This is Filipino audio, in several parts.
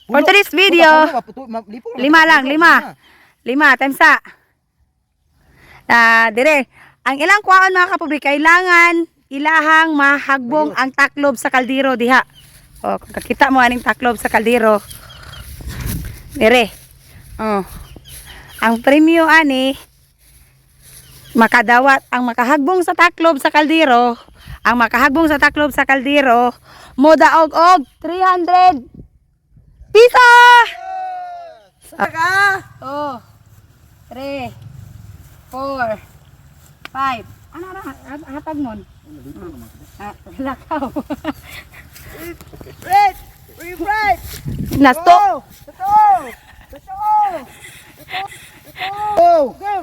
For today's video, 5 lang, 5. 5 times sa. Dire, ang ilang kuhaon mga kapubri, kailangan ilahang mahagbong ang taklob sa kaldero diha. O, kung kakita mo aning taklob sa kaldero. Dire. Oh. Ang premyo ani, makadawat ang makahagbong sa taklob sa kaldero. Ang makahagbong sa taklob sa kaldero, modaog og 300 piso! Saka! Oh. 3, 4, 5. Ano na? Hatag mo. Lakaw. Red! Red! Nasto. Totoo! Go! Go!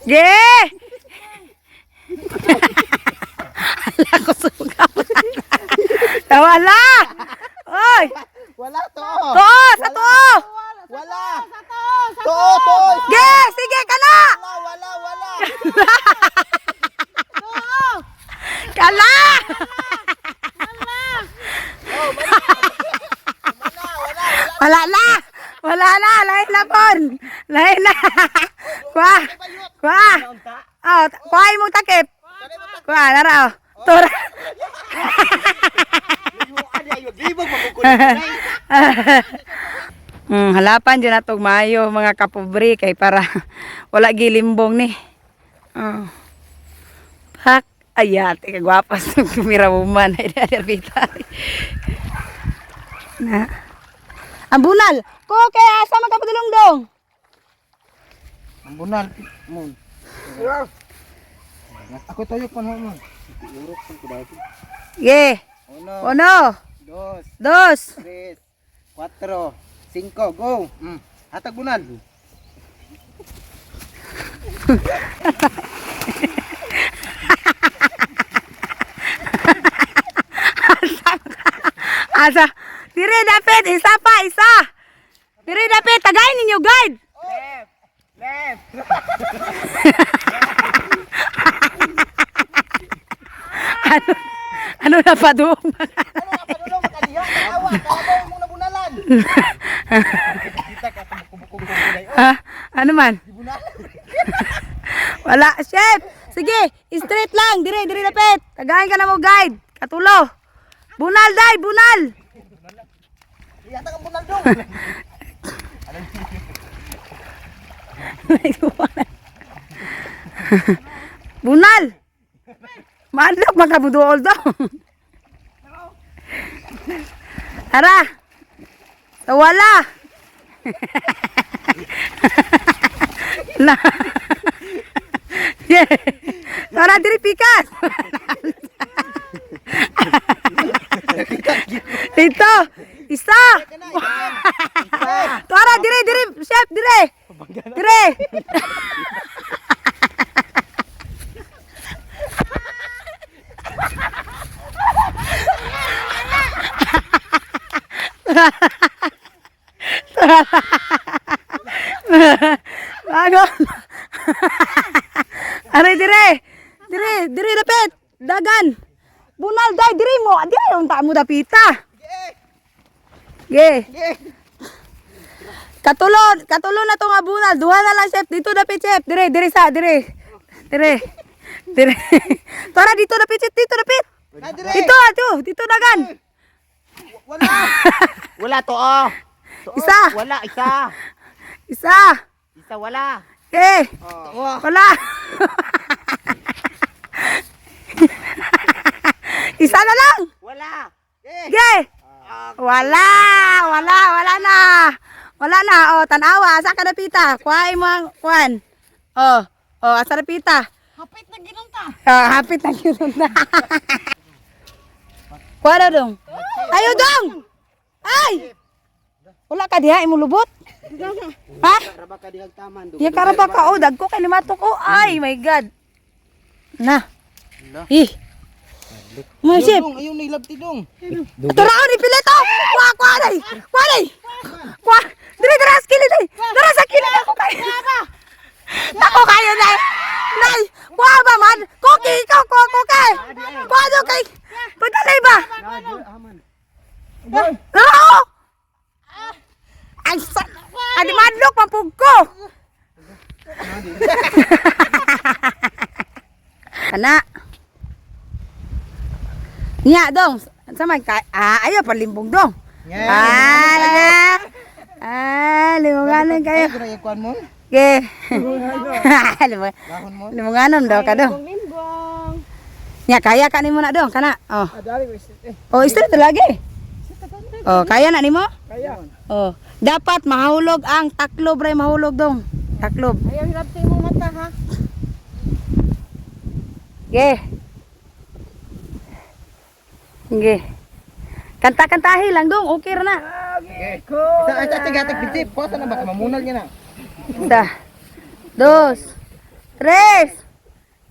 Ge! Hala ko sugaw. Wala! Oy! Wala to! To! Sa to! Wala! To! Ge! Sige ka na! Wala! Kala! Wala na! Wala na! Lain na pon! Lain na! Kuha! Kuha! Oh, kuha mong takip! Kuha, nara oh! Tura! Halapan dyan natong mayo mga kapubri kay para wala gilimbong ni. Pak! Ayate kagwapas ng kumira woman ay na. Ang bunal. Ko kaya asa magkapadulong dong. Ang bunal mo. Ako tayo pa mo. Ye. Uno. Dos. 3, 4, 5, go. Hatag bunal. Asa. Dire dapat isa pa, isa. Dire dapat tagay ninyo guide. Left. Ano na pa doon? Padulong makaliha. Awa, kalabaw mo na bunalan. Kita ka tumukubukong gulay. Ha? Ano man? Wala, chef. Sige, straight lang. Dire dapat. Tagayin ka na mo guide. Katulo. Bunal day, bunal. Hatag ang bunal dong. Bunal. Manok makabuduol daw. Tara. Wala. Na. Yeah. Tara diri pikas. Ito. Isa. Tara dire chef dire. Dire. Bago. Are dire dapat dagan. Bunal day dire mo, dire unta mo dapita. Ge. Katulo na to nga bunal, duha na lang chef, dito dapit chef, dire. Tara dito dapit chef, dito dapit. Dito dagan. Wala to oh. Isa. Wala isa. Isa. Isa wala. Wala. Isa na lang. Wala. Ge. Wala na. Wala na. Oh, tanawa, asa ka napita? Kuhay mo ang kuhan. Oh, asa napita? Hapit na ginunta. Hapit na ginunta. Kuha na dong. Ayo dong. Ay. Wala ka diha imo lubot? Ha? Karaba ka dihag taman do. Ya karaba ka o dagko kay limatok o. Ay, my God. Na. Mo chef. Ayun ni labti dong. Turaon ni pileto. Kuha dai. Kuha. Dire skili dai. Dara sa kili ako kay. Ako kayo dai. Nay, kuha ba man? Koki ikaw ko kay. Kuha do kay. Padalay ba? Oo. Mahulog pampug ko. Kana. Nya dong. Sama ayo palimbong dong. Limunganon kayo. Ay, yung kuan mo? Ge. Lahon mo? Limunganon daw ka dong. Nya kaya ka nimo na dong kana. Oh. Oh, straight lagi. Oh, kaya na nimo? Kaya. Oh, dapat mahulog ang taklob ray mahulog dong. Taklob. Ayaw hirap mo mata ha. Ge. Ge. Kanta-kantahi lang dong, okay ra na. Sa gatak bitip, kuha na ba mamunal niya na. 1, 2, 3,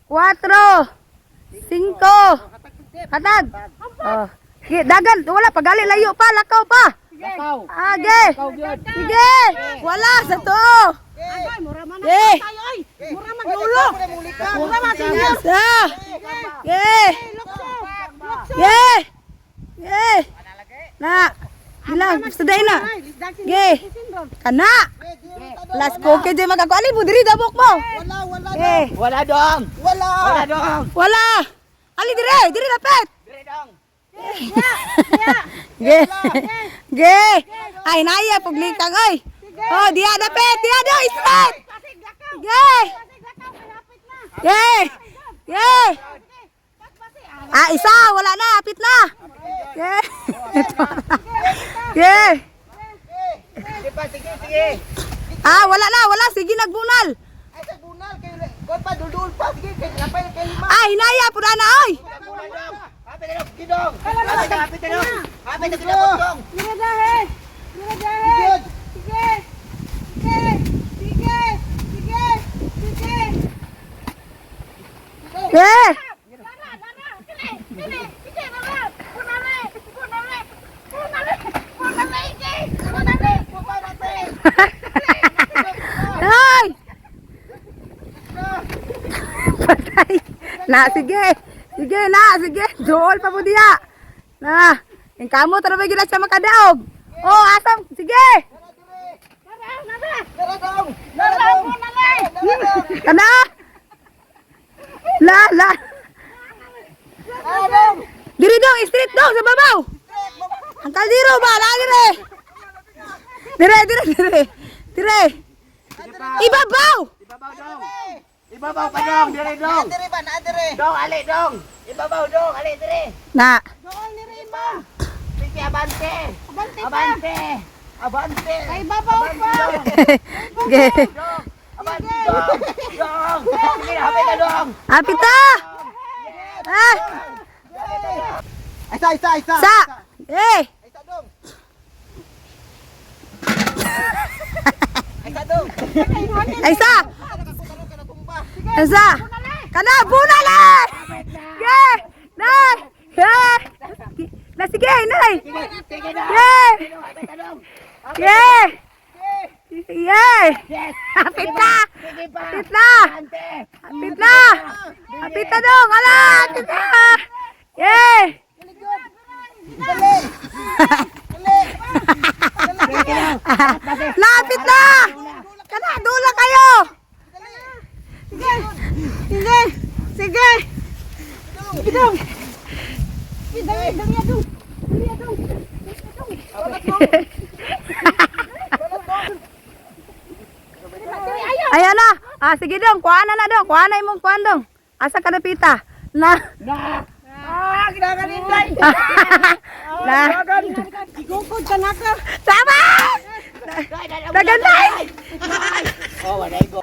4, 5. Hatag. Oh. Ge, dagan, wala pa gali layo pa, lakaw pa. Lakaw. Age. Sige. Wala sa to. Agay, mura man Ge. tayo ay. Mura man dulo. Mura man sinyo. Sa. Ge. Ge. Ge. Na. Bilang, gusto dahil na. Ge. Kana. Last ko kay di magkakuali mo diri dabok mo. Wala. Ge. Wala dong. Wala dong. Wala. Ali diri lapit. Dire dong. Ge. Ge. Ay naya paglikang oy. Oh, dia dapit, dia do straight. Ge. Ge. Ge. Isa, wala na, apit na. Ge. Ge. Sige pa, sige. Wala, sige nagbunal. Ay sa bunal kay kuan pa dudul pa sige kay napay kay lima. Hinaya pud na oy. Apit na gidong. Apit na gidong. Sige dahe. Sige. Ge. Hoy. Patay. Na sige. Sige na, sige. Dool pa po diya. Na. Yung kamo tara ba gila siya makadaog. Oh, asam. Sige. Kana. La. Diri dong, street dong sa babaw. Ang kaldero ba, lagi re. Dire. Ibabaw. Ibabaw pa dong, dire dong. Dire ba, na dire. Dong, ali dong. Ibabaw dong, ali dire. Na. Dong ni Rima. Sige abante. Abante. Ay babaw pa. Ge. Abante dong. Dong. Sige, hapit na dong. Apita. Ah. Isa. Sa. Eh. Isa dong. Isa dong. Isa. Isa. Kana bunale. Ge. Nay. Ge. Na sige, nay. Ge. Ge. Ge. Apit na. Apit na dong. Ala, apit na. Ge. Lapit na. Kana dula kayo. Sige. Ayan na. Sige dong, kuha na dong. Kuha na imong kuha dong. Asa ka napita? Na. Kinakalinday. Na. Igukod ka na ka. Sama! Nagantay! Oh, wala go.